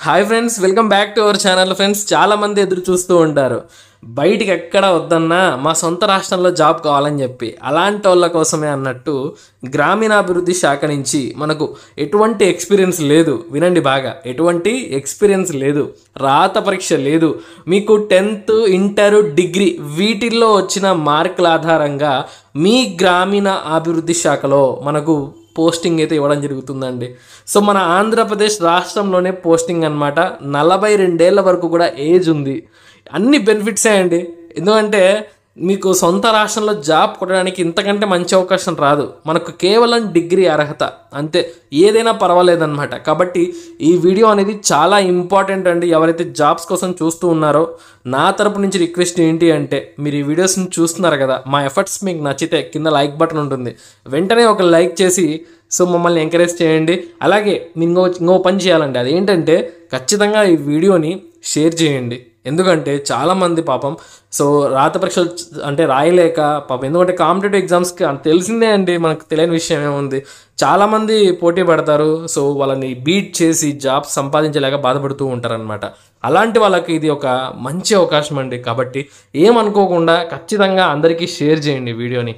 Hi friends, welcome back to our channel. Friends, చాలా మంది ఎదురు చూస్తూ ఉంటారు బయటికి ఎక్కడ వద్దన్నా మా సొంత రాష్ట్రంలో జాబ్ కావాలని చెప్పి. అలాంటి వాళ్ళ కోసమే అన్నట్టు గ్రామీణాభివృద్ధి శాఖ నుంచి మనకు ఎటువంటి ఎక్స్పీరియన్స్ లేదు. వినండి బాగా, ఎటువంటి ఎక్స్పీరియన్స్ లేదు, రాత పరీక్ష లేదు, మీకు 10th ఇంటర్ డిగ్రీ వీటిల్లో వచ్చిన మార్కుల ఆధారంగా మీ గ్రామీణ అభివృద్ధి శాఖలో మనకు పోస్టింగ్ అయితే ఇవ్వడం జరుగుతుందండి. సో మన ఆంధ్రప్రదేశ్ రాష్ట్రంలోనే పోస్టింగ్ అనమాట. 42 ఏళ్ల వరకు కూడా ఏజ్ ఉంది. అన్ని బెనిఫిట్సే అండి. ఎందుకంటే మీకు సొంత రాష్ట్రంలో జాబ్ కొట్టడానికి ఇంతకంటే మంచి అవకాశం రాదు. మనకు కేవలం డిగ్రీ అర్హత అంతే, ఏదైనా పర్వాలేదన్నమాట. కాబట్టి ఈ వీడియో అనేది చాలా ఇంపార్టెంట్ అండి. ఎవరైతే జాబ్స్ కోసం చూస్తూ ఉన్నారో నా తరపు నుంచి రిక్వెస్ట్ ఏంటి అంటే, మీరు ఈ వీడియోస్ని చూస్తున్నారు కదా, మా ఎఫర్ట్స్ మీకు నచ్చితే కింద లైక్ బటన్ ఉంటుంది, వెంటనే ఒక లైక్ చేసి సో మమ్మల్ని ఎంకరేజ్ చేయండి. అలాగే మీరు ఇంకో పని చేయాలండి, అదేంటంటే ఖచ్చితంగా ఈ వీడియోని షేర్ చేయండి. ఎందుకంటే చాలామంది పాపం సో రాత పరీక్షలు అంటే రాయలేక పాపం, ఎందుకంటే కాంపిటేటివ్ ఎగ్జామ్స్కి తెలిసిందే అండి, మనకు తెలియని విషయం ఏముంది. చాలామంది పోటీ పడతారు, సో వాళ్ళని బీట్ చేసి జాబ్స్ సంపాదించలేక బాధపడుతూ ఉంటారనమాట. అలాంటి వాళ్ళకి ఇది ఒక మంచి అవకాశం అండి. కాబట్టి ఏమనుకోకుండా ఖచ్చితంగా అందరికీ షేర్ చేయండి వీడియోని.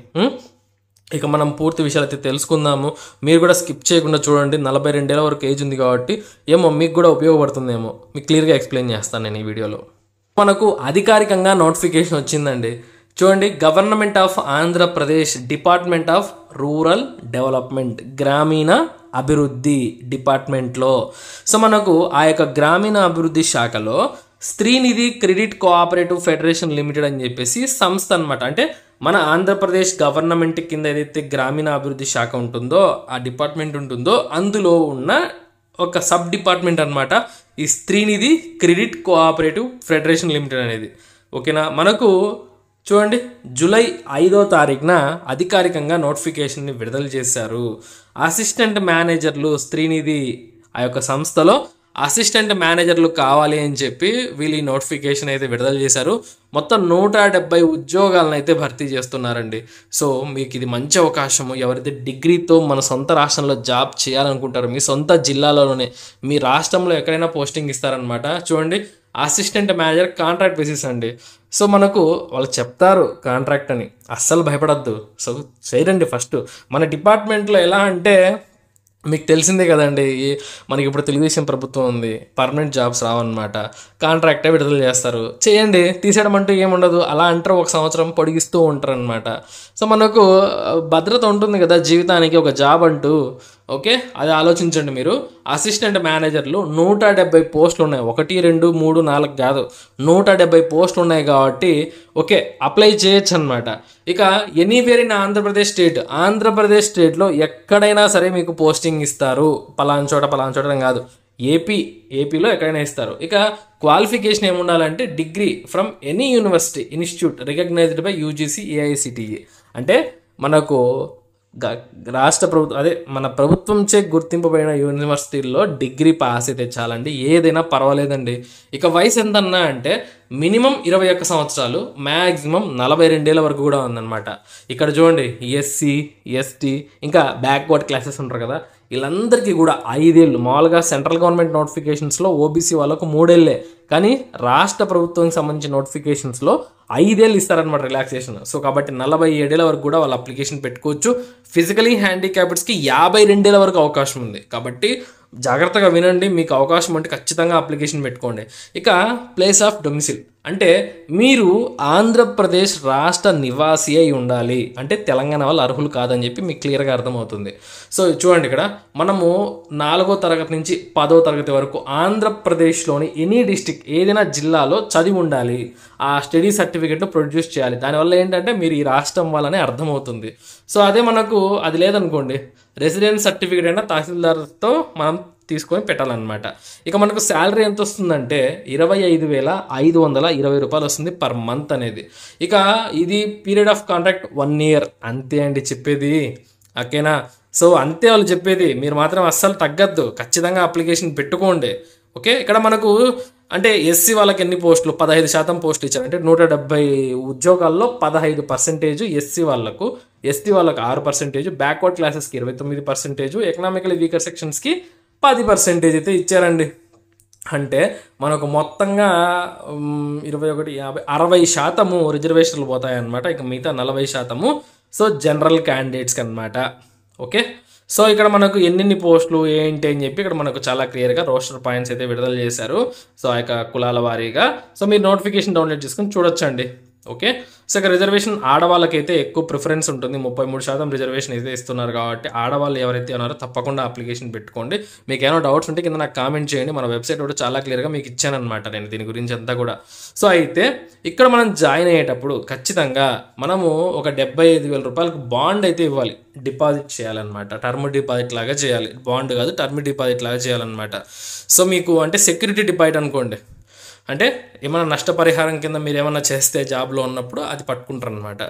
ఇక మనం పూర్తి విషయాలు అయితే తెలుసుకుందాము. మీరు కూడా స్కిప్ చేయకుండా చూడండి. 42 ఏళ్ళ వరకు ఏజ్ ఉంది కాబట్టి ఏమో మీకు కూడా ఉపయోగపడుతుందేమో. మీకు క్లియర్గా ఎక్స్ప్లెయిన్ చేస్తాను నేను ఈ వీడియోలో. మనకు అధికారికంగా నోటిఫికేషన్ వచ్చిందండి. చూడండి, government of Andhra Pradesh department of rural development, గ్రామీణ అభివృద్ధి డిపార్ట్మెంట్లో. సో మనకు ఆ యొక్క గ్రామీణ అభివృద్ధి శాఖలో Srinidhi credit cooperative federation limited అని చెప్పేసి సంస్థ అనమాట. అంటే మన ఆంధ్రప్రదేశ్ గవర్నమెంట్ కింద ఏదైతే గ్రామీణ అభివృద్ధి శాఖ ఉంటుందో, ఆ డిపార్ట్మెంట్ ఉంటుందో, అందులో ఉన్న ఒక సబ్ డిపార్ట్మెంట్ అనమాట ఈ Srinidhi credit cooperative federation limited అనేది. ఓకేనా. మనకు చూడండి, జూలై 5వ తారీఖున అధికారికంగా నోటిఫికేషన్ని విడుదల చేశారు. అసిస్టెంట్ మేనేజర్లు శ్రీనిధి ఆ యొక్క సంస్థలో అసిస్టెంట్ మేనేజర్లు కావాలి అని చెప్పి వీళ్ళు ఈ నోటిఫికేషన్ అయితే విడుదల చేశారు. మొత్తం 170 ఉద్యోగాలను అయితే భర్తీ చేస్తున్నారండి. సో మీకు ఇది మంచి అవకాశము. ఎవరైతే డిగ్రీతో మన సొంత రాష్ట్రంలో జాబ్ చేయాలనుకుంటారో, మీ సొంత జిల్లాలోనే, మీ రాష్ట్రంలో ఎక్కడైనా పోస్టింగ్ ఇస్తారనమాట. చూడండి, అసిస్టెంట్ మేనేజర్ కాంట్రాక్ట్ బేసిస్ అండి. సో మనకు వాళ్ళు చెప్తారు కాంట్రాక్ట్ అని, అస్సలు భయపడద్దు. సో చేయరండి. ఫస్ట్ మన డిపార్ట్మెంట్లో ఎలా అంటే మీకు తెలిసిందే కదండి, మనకి ఇప్పుడు తెలుగుదేశం ప్రభుత్వం ఉంది, పర్మనెంట్ జాబ్స్ రావన్నమాట, కాంట్రాక్టే విడుదల చేస్తారు. చేయండి, తీసేయడం అంటూ ఏముండదు. అలా అంటారు, 1 సంవత్సరం పొడిగిస్తూ ఉంటారు అనమాట. సో మనకు భద్రత ఉంటుంది కదా జీవితానికి, ఒక జాబ్ అంటూ. ఓకే, అది ఆలోచించండి మీరు. అసిస్టెంట్ మేనేజర్లు 170 పోస్టులు ఉన్నాయి. 1, 2, 3, 4 కాదు, 170 పోస్టులు ఉన్నాయి కాబట్టి ఓకే, అప్లై చేయొచ్చు అనమాట. ఇక anywhere in Andhra Pradesh state, Andhra Pradesh స్టేట్లో ఎక్కడైనా సరే మీకు పోస్టింగ్ ఇస్తారు. పలానా చోట కాదు, ఏపీలో ఎక్కడైనా ఇస్తారు. ఇక క్వాలిఫికేషన్ ఏముండాలంటే degree from any university institute recognised by UGC AICTE. అంటే మనకు రాష్ట్ర ప్రభుత్వం, అదే మన ప్రభుత్వంచే గుర్తింపబడిన యూనివర్సిటీల్లో డిగ్రీ పాస్ అయితే చాలండి, ఏదైనా పర్వాలేదండి. ఇక వయసు ఎంతన్నా అంటే మినిమం 21 సంవత్సరాలు, మ్యాక్సిమం 42 ఏళ్ళ వరకు కూడా ఉందన్నమాట. ఇక్కడ చూడండి, ఎస్సీ, ఎస్టీ, ఇంకా బ్యాక్వర్డ్ క్లాసెస్ ఉంటారు కదా, వీళ్ళందరికీ కూడా 5 ఏళ్ళు. మామూలుగా సెంట్రల్ గవర్నమెంట్ నోటిఫికేషన్స్లో ఓబీసీ వాళ్ళకు 3 ఏళ్ళే, కానీ రాష్ట్ర ప్రభుత్వానికి సంబంధించిన నోటిఫికేషన్స్లో 5 ఏళ్ళు ఇస్తారనమాట రిలాక్సేషన్. సో కాబట్టి 47 ఏళ్ళ వరకు కూడా వాళ్ళు అప్లికేషన్ పెట్టుకోవచ్చు. ఫిజికలీ హ్యాండిక్యాప్డ్స్కి 52 ఏళ్ళ వరకు అవకాశం ఉంది. కాబట్టి జాగ్రత్తగా వినండి, మీకు అవకాశం అంటే ఖచ్చితంగా అప్లికేషన్ పెట్టుకోండి. ఇక ప్లేస్ ఆఫ్ డొమిసిల్ అంటే మీరు ఆంధ్రప్రదేశ్ రాష్ట్ర నివాసి అయి ఉండాలి. అంటే తెలంగాణ వాళ్ళు అర్హులు కాదని చెప్పి మీకు క్లియర్గా అర్థమవుతుంది. సో చూడండి, ఇక్కడ మనము 4వ తరగతి నుంచి 10వ తరగతి వరకు ఆంధ్రప్రదేశ్లోని ఎనీ డిస్టిక్, ఏదైనా జిల్లాలో చదివి ఉండాలి. ఆ స్టడీ సర్టిఫికేట్ను ప్రొడ్యూస్ చేయాలి. దానివల్ల ఏంటంటే మీరు ఈ రాష్ట్రం వాళ్ళనే అర్థమవుతుంది. సో అదే మనకు అది లేదనుకోండి, రెసిడెన్స్ సర్టిఫికేట్ అయినా తహసీల్దార్తో మనం తీసుకొని పెట్టాలన్నమాట. ఇక మనకు శాలరీ ఎంత వస్తుందంటే 25,520 రూపాయలు వస్తుంది పర్ మంత్ అనేది. ఇక ఇది పీరియడ్ ఆఫ్ కాంట్రాక్ట్ 1 year అంతే అండి చెప్పేది. ఓకేనా. సో అంతే వాళ్ళు చెప్పేది, మీరు మాత్రం అస్సలు తగ్గద్దు, ఖచ్చితంగా అప్లికేషన్ పెట్టుకోండి. ఓకే, ఇక్కడ మనకు అంటే ఎస్సీ వాళ్ళకి ఎన్ని పోస్టులు, 15% పోస్టులు ఇచ్చారు. అంటే 170 ఉద్యోగాల్లో 15% ఎస్సీ వాళ్ళకు, ఎస్టీ వాళ్ళకు 6%, బ్యాక్వర్డ్ క్లాసెస్కి 29%, ఎకనామికలీ వీకర్ సెక్షన్స్కి 10% అయితే ఇచ్చారండి. అంటే మనకు మొత్తంగా 21, 50, 60% రిజర్వేషన్లు పోతాయన్నమాట. ఇక మిగతా 40% సో జనరల్ క్యాండిడేట్స్కి అనమాట. ఓకే, సో ఇక్కడ మనకు ఎన్నెన్ని పోస్టులు ఏంటి అని చెప్పి ఇక్కడ మనకు చాలా క్లియర్గా రోస్టర్ పాయింట్స్ అయితే విడుదల చేశారు. సో ఆ యొక్క కులాల వారీగా సో మీరు నోటిఫికేషన్ డౌన్లోడ్ చేసుకుని చూడొచ్చండి. ఓకే, సో ఇక్కడ రిజర్వేషన్ ఆడవాళ్ళకైతే ఎక్కువ ప్రిఫరెన్స్ ఉంటుంది. 33% రిజర్వేషన్ అయితే ఇస్తున్నారు కాబట్టి ఆడవాళ్ళు ఎవరైతే ఉన్నారో తప్పకుండా అప్లికేషన్ పెట్టుకోండి. మీకు ఏమైనా డౌట్స్ ఉంటే కింద నాకు కామెంట్ చేయండి. మన వెబ్సైట్ కూడా చాలా క్లియర్గా మీకు ఇచ్చానమాట నేను దీని గురించి అంతా కూడా. సో అయితే ఇక్కడ మనం జాయిన్ అయ్యేటప్పుడు ఖచ్చితంగా మనము ఒక 75,000 రూపాయలకు బాండ్ అయితే ఇవ్వాలి, డిపాజిట్ చేయాలన్నమాట. టర్మ్ డిపాజిట్ లాగా చేయాలి, బాండ్ కాదు టర్మ్ డిపాజిట్ లాగా చేయాలన్నమాట. సో మీకు అంటే సెక్యూరిటీ డిపాజిట్ అనుకోండి, అంటే ఏమైనా నష్టపరిహారం కింద మీరు ఏమైనా చేస్తే జాబ్లో ఉన్నప్పుడు అది పట్టుకుంటారు అనమాట.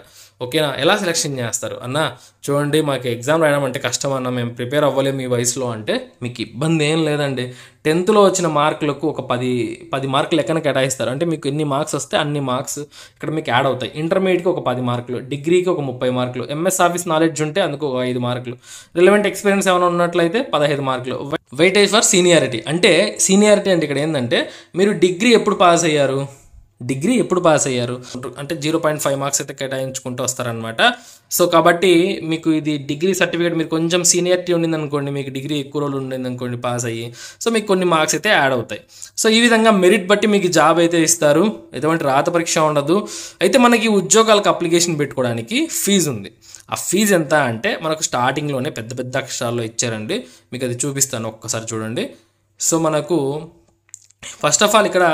ఓకేనా, ఎలా సెలెక్షన్ చేస్తారు అన్న, చూడండి మాకు ఎగ్జామ్ రాయడం అంటే కష్టం అన్న, మేము ప్రిపేర్ అవ్వలేము ఈ వయసులో అంటే మీకు ఇబ్బంది ఏం లేదండి. 10th వచ్చిన మార్కులకు ఒక 10 మార్కులు లెక్కన కేటాయిస్తారు. అంటే మీకు ఎన్ని మార్క్స్ వస్తే అన్ని మార్క్స్ ఇక్కడ మీకు యాడ్ అవుతాయి. ఇంటర్మీడియట్కి ఒక 10 మార్కులు, డిగ్రీకి ఒక 30 మార్కులు, ఎంఎస్ ఆఫీస్ నాలెడ్జ్ ఉంటే అందుకు ఒక 5 మార్కులు, రిలవెంట్ ఎక్స్పీరియన్స్ ఏమైనా ఉన్నట్లయితే 15 మార్కులు. వెయిటేజ్ ఫర్ సీనియారిటీ, అంటే సీనియారిటీ అంటే ఇక్కడ ఏంటంటే మీరు డిగ్రీ ఎప్పుడు పాస్ అయ్యారు అంటే 0.5 మార్క్స్ అయితే కేటాయించుకుంటూ వస్తారనమాట. సో కాబట్టి మీకు ఇది డిగ్రీ సర్టిఫికేట్ మీరు కొంచెం సీనియారిటీ ఉండింది అనుకోండి, మీకు డిగ్రీ ఎక్కువ రోజులు ఉండింది అనుకోండి పాస్ అయ్యి, సో మీకు కొన్ని మార్క్స్ అయితే యాడ్ అవుతాయి. సో ఈ విధంగా మెరిట్ బట్టి మీకు జాబ్ అయితే ఇస్తారు, ఎటువంటి రాత పరీక్ష ఉండదు. అయితే మనకి ఉద్యోగాలకు అప్లికేషన్ పెట్టుకోవడానికి ఫీజు ఉంది. ఆ ఫీజు ఎంత అంటే మనకు స్టార్టింగ్లోనే పెద్ద పెద్ద అక్షరాల్లో ఇచ్చారండి, మీకు అది చూపిస్తాను ఒక్కసారి చూడండి. సో మనకు ఫస్ట్ ఆఫ్ ఆల్ ఇక్కడ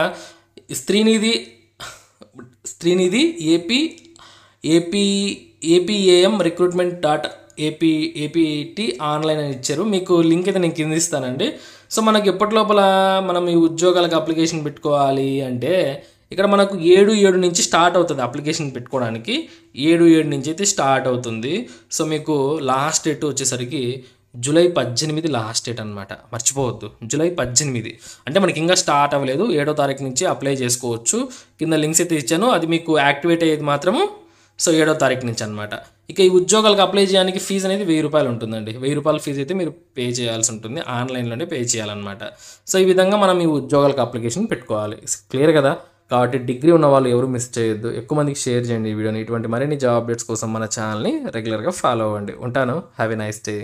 శ్రీనిధి ఏపీఏఎం రిక్రూట్మెంట్ ఏపీటీ ఆన్లైన్ అని ఇచ్చారు. మీకు లింక్ అయితే నేను కింద ఇస్తానండి. సో మనకి ఎప్పటి లోపల మనం ఈ ఉద్యోగాలకు అప్లికేషన్ పెట్టుకోవాలి అంటే ఇక్కడ మనకు 7/7 నుంచి స్టార్ట్ అవుతుంది అప్లికేషన్ పెట్టుకోవడానికి. 7/7 నుంచి అయితే స్టార్ట్ అవుతుంది. సో మీకు లాస్ట్ డేట్ వచ్చేసరికి జూలై 18 లాస్ట్ డేట్ అనమాట, మర్చిపోవద్దు. జూలై 18 అంటే మనకి ఇంకా స్టార్ట్ అవ్వలేదు. 7వ తారీఖు నుంచి అప్లై చేసుకోవచ్చు. కింద లింక్స్ అయితే ఇచ్చాను, అది మీకు యాక్టివేట్ అయ్యేది మాత్రము సో 7వ తారీఖు నుంచి అనమాట. ఇక ఈ ఉద్యోగాలకు అప్లై చేయడానికి ఫీజు అనేది 1000 రూపాయలు ఉంటుందండి. 1000 రూపాయల ఫీజు అయితే మీరు పే చేయాల్సి ఉంటుంది, ఆన్లైన్లోనే పే చేయాలన్నమాట. సో ఈ విధంగా మనం ఈ ఉద్యోగాలకు అప్లికేషన్ పెట్టుకోవాలి. క్లియర్ కదా, కాబట్టి డిగ్రీ ఉన్న వాళ్ళు ఎవరు మిస్ చేయొద్దు. ఎక్కువ మందికి షేర్ చేయండి ఈ వీడియోని. ఇటువంటి మరిన్ని జాబ్ అప్డేట్స్ కోసం మన ఛానల్ని రెగ్యులర్గా ఫాలో అవ్వండి. ఉంటాను, హ్యావ్ ఎ నైస్ డే.